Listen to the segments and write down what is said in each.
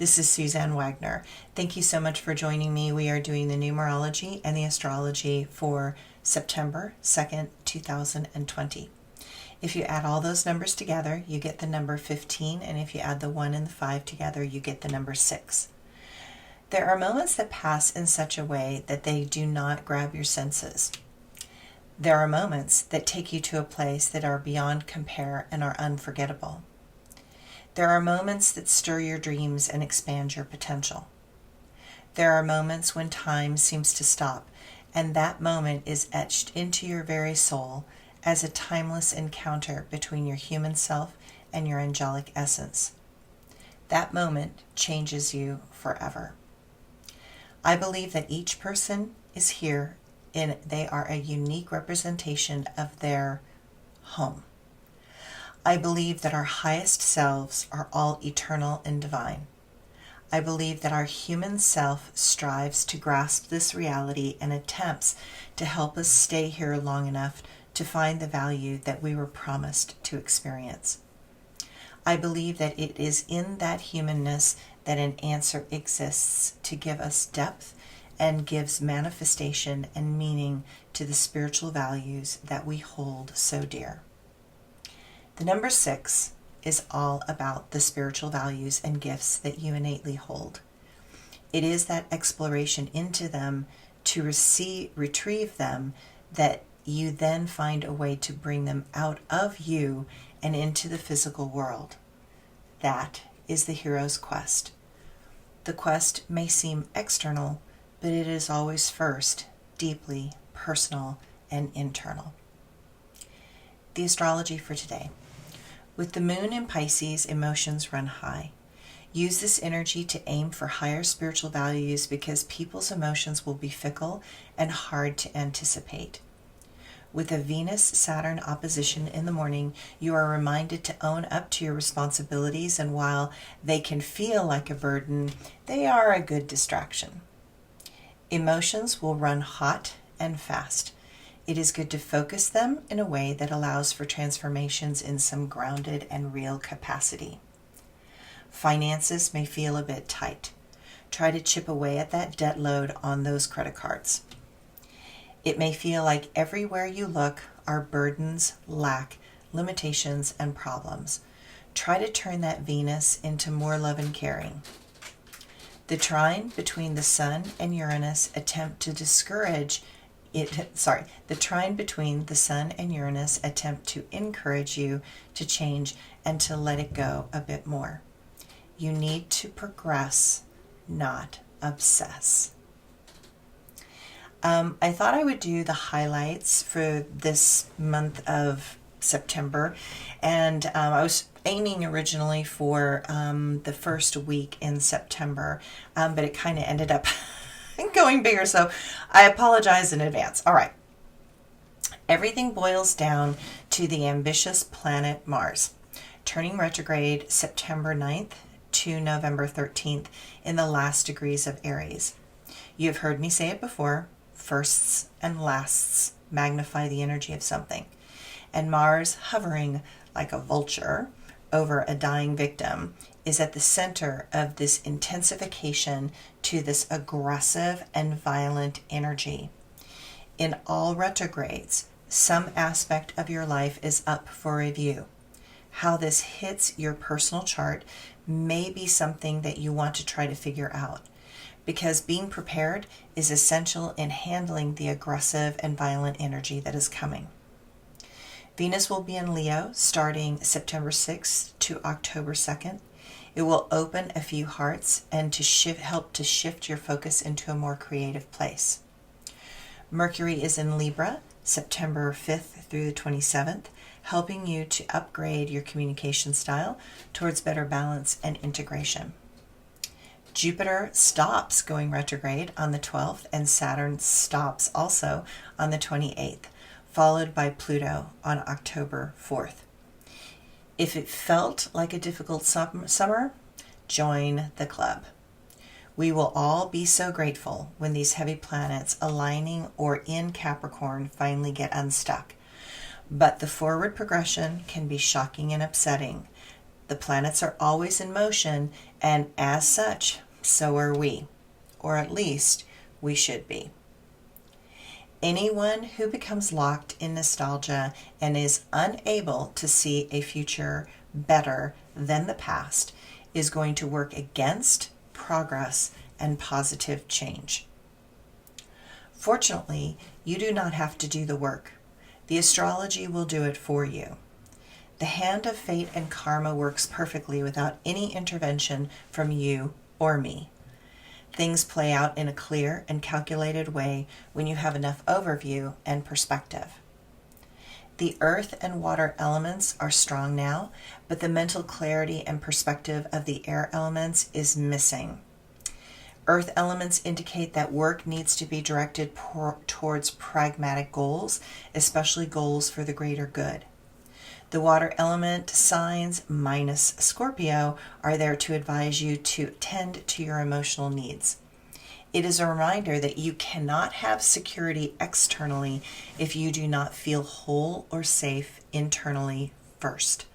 This is Suzanne Wagner. Thank you so much for joining me. We are doing the numerology and the astrology for September 2nd, 2020. If you add all those numbers together, you get the number 15, and if you add the 1 and the 5 together, you get the number 6. There are moments that pass in such a way that they do not grab your senses. There are moments that take you to a place that are beyond compare and are unforgettable. There are moments that stir your dreams and expand your potential. There are moments when time seems to stop, and that moment is etched into your very soul as a timeless encounter between your human self and your angelic essence. That moment changes you forever. I believe that each person is here and they are a unique representation of their home. I believe that our highest selves are all eternal and divine. I believe that our human self strives to grasp this reality and attempts to help us stay here long enough to find the value that we were promised to experience. I believe that it is in that humanness that an answer exists to give us depth and gives manifestation and meaning to the spiritual values that we hold so dear. The number 6 is all about the spiritual values and gifts that you innately hold. It is that exploration into them to retrieve them that you then find a way to bring them out of you and into the physical world. That is the hero's quest. The quest may seem external, but it is always first deeply personal and internal. The astrology for today. With the moon in Pisces, emotions run high. Use this energy to aim for higher spiritual values because people's emotions will be fickle and hard to anticipate. With a Venus-Saturn opposition in the morning, you are reminded to own up to your responsibilities, and while they can feel like a burden, they are a good distraction. Emotions will run hot and fast. It is good to focus them in a way that allows for transformations in some grounded and real capacity. Finances may feel a bit tight. Try to chip away at that debt load on those credit cards. It may feel like everywhere you look are burdens, lack, limitations, and problems. Try to turn that Venus into more love and caring. The trine between the Sun and Uranus attempt to encourage you to change and to let it go a bit more. You need to progress, not obsess. I thought I would do the highlights for this month of September, and I was aiming originally for the first week in September, but it kind of ended up going bigger, so I apologize in advance. All right. Everything boils down to the ambitious planet Mars, turning retrograde September 9th to November 13th in the last degrees of Aries. You have heard me say it before, firsts and lasts magnify the energy of something. And Mars hovering like a vulture over a dying victim is at the center of this intensification to this aggressive and violent energy. In all retrogrades, some aspect of your life is up for review. How this hits your personal chart may be something that you want to try to figure out, because being prepared is essential in handling the aggressive and violent energy that is coming. Venus will be in Leo starting September 6th to October 2nd. It will open a few hearts and to help to shift your focus into a more creative place. Mercury is in Libra September 5th through the 27th, helping you to upgrade your communication style towards better balance and integration. Jupiter stops going retrograde on the 12th, and Saturn stops also on the 28th, followed by Pluto on October 4th. If it felt like a difficult summer, join the club. We will all be so grateful when these heavy planets aligning or in Capricorn finally get unstuck. But the forward progression can be shocking and upsetting. The planets are always in motion, and as such, so are we. Or at least, we should be. Anyone who becomes locked in nostalgia and is unable to see a future better than the past is going to work against progress and positive change. Fortunately, you do not have to do the work. The astrology will do it for you. The hand of fate and karma works perfectly without any intervention from you or me. Things play out in a clear and calculated way when you have enough overview and perspective. The earth and water elements are strong now, but the mental clarity and perspective of the air elements is missing. Earth elements indicate that work needs to be directed towards pragmatic goals, especially goals for the greater good. The water element signs, minus Scorpio, are there to advise you to tend to your emotional needs. It is a reminder that you cannot have security externally if you do not feel whole or safe internally first.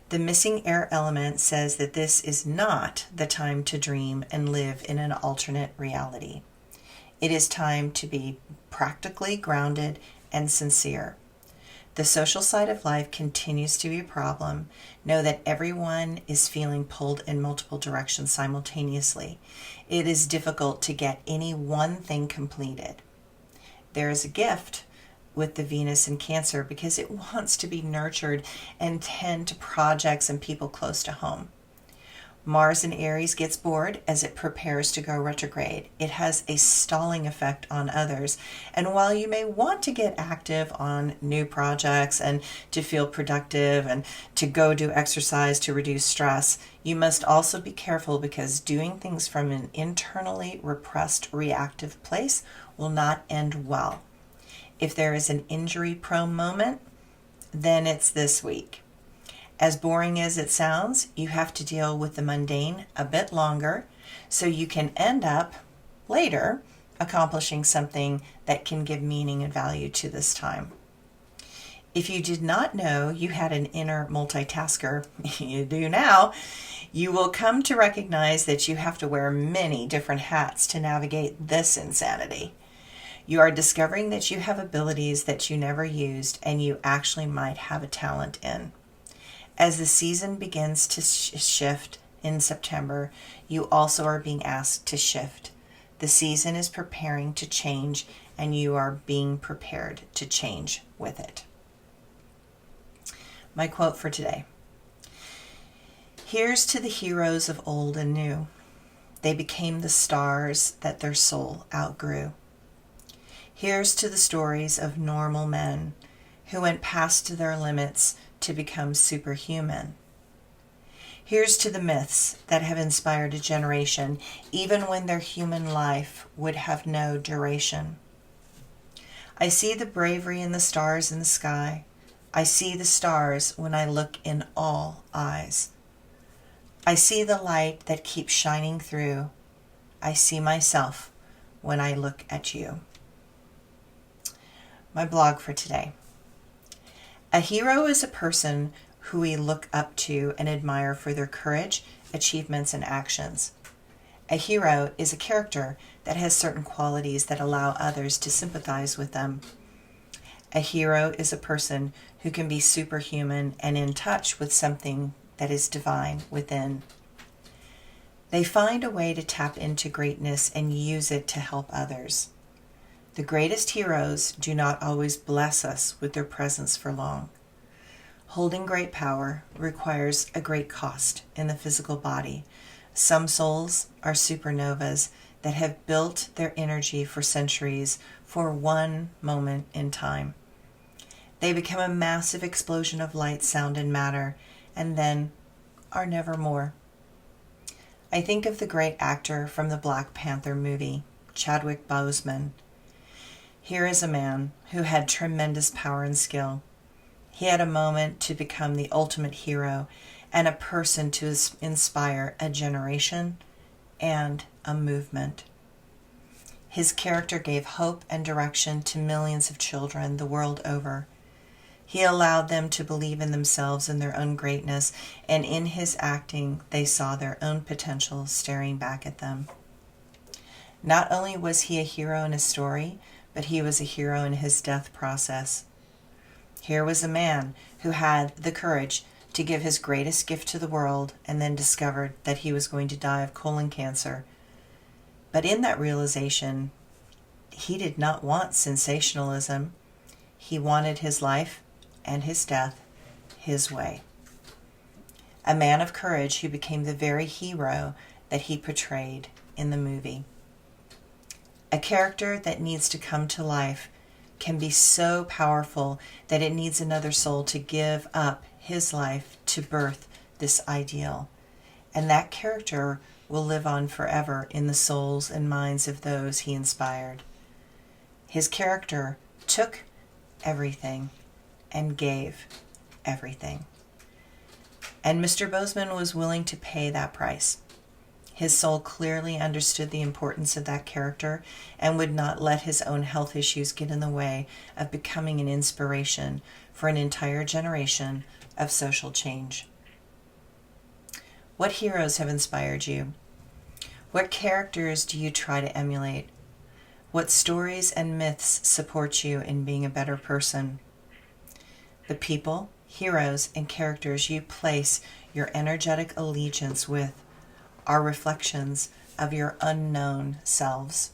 The missing air element says that this is not the time to dream and live in an alternate reality. It is time to be practically grounded and sincere. The social side of life continues to be a problem. Know that everyone is feeling pulled in multiple directions simultaneously. It is difficult to get any one thing completed. There is a gift with the Venus in Cancer because it wants to be nurtured and tend to projects and people close to home. Mars in Aries gets bored as it prepares to go retrograde. It has a stalling effect on others. And while you may want to get active on new projects and to feel productive and to go do exercise to reduce stress, you must also be careful because doing things from an internally repressed reactive place will not end well. If there is an injury-prone moment, then it's this week. As boring as it sounds, you have to deal with the mundane a bit longer so you can end up later accomplishing something that can give meaning and value to this time. If you did not know you had an inner multitasker, you do now, you will come to recognize that you have to wear many different hats to navigate this insanity. You are discovering that you have abilities that you never used and you actually might have a talent in. As the season begins to shift in September, you also are being asked to shift. The season is preparing to change, and you are being prepared to change with it. My quote for today. Here's to the heroes of old and new. They became the stars that their soul outgrew. Here's to the stories of normal men who went past their limits to become superhuman. Here's to the myths that have inspired a generation, even when their human life would have no duration. I see the bravery in the stars in the sky. I see the stars when I look in all eyes. I see the light that keeps shining through. I see myself when I look at you. My blog for today. A hero is a person who we look up to and admire for their courage, achievements, and actions. A hero is a character that has certain qualities that allow others to sympathize with them. A hero is a person who can be superhuman and in touch with something that is divine within. They find a way to tap into greatness and use it to help others. The greatest heroes do not always bless us with their presence for long. Holding great power requires a great cost in the physical body. Some souls are supernovas that have built their energy for centuries for one moment in time. They become a massive explosion of light, sound, and matter, and then are never more. I think of the great actor from the Black Panther movie, Chadwick Boseman. Here is a man who had tremendous power and skill. He had a moment to become the ultimate hero and a person to inspire a generation and a movement. His character gave hope and direction to millions of children the world over. He allowed them to believe in themselves and their own greatness, and in his acting, they saw their own potential staring back at them. Not only was he a hero in his story, but he was a hero in his death process. Here was a man who had the courage to give his greatest gift to the world and then discovered that he was going to die of colon cancer. But in that realization, he did not want sensationalism. He wanted his life and his death his way. A man of courage who became the very hero that he portrayed in the movie. A character that needs to come to life can be so powerful that it needs another soul to give up his life to birth this ideal. And that character will live on forever in the souls and minds of those he inspired. His character took everything and gave everything. And Mr. Bozeman was willing to pay that price. His soul clearly understood the importance of that character and would not let his own health issues get in the way of becoming an inspiration for an entire generation of social change. What heroes have inspired you? What characters do you try to emulate? What stories and myths support you in being a better person? The people, heroes, and characters you place your energetic allegiance with are reflections of your unknown selves.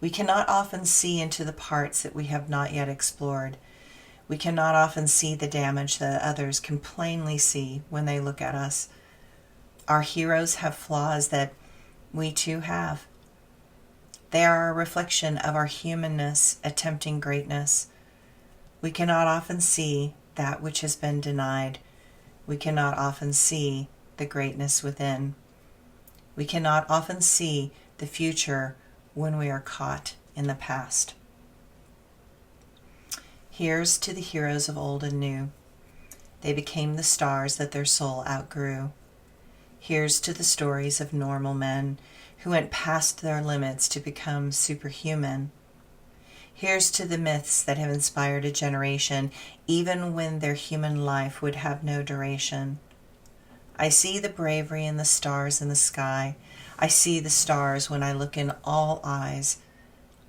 We cannot often see into the parts that we have not yet explored. We cannot often see the damage that others can plainly see when they look at us. Our heroes have flaws that we too have. They are a reflection of our humanness attempting greatness. We cannot often see that which has been denied. We cannot often see the greatness within. We cannot often see the future when we are caught in the past. Here's to the heroes of old and new. They became the stars that their soul outgrew. Here's to the stories of normal men who went past their limits to become superhuman. Here's to the myths that have inspired a generation, even when their human life would have no duration. I see the bravery in the stars in the sky. I see the stars when I look in all eyes.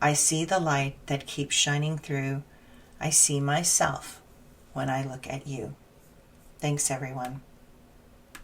I see the light that keeps shining through. I see myself when I look at you. Thanks, everyone.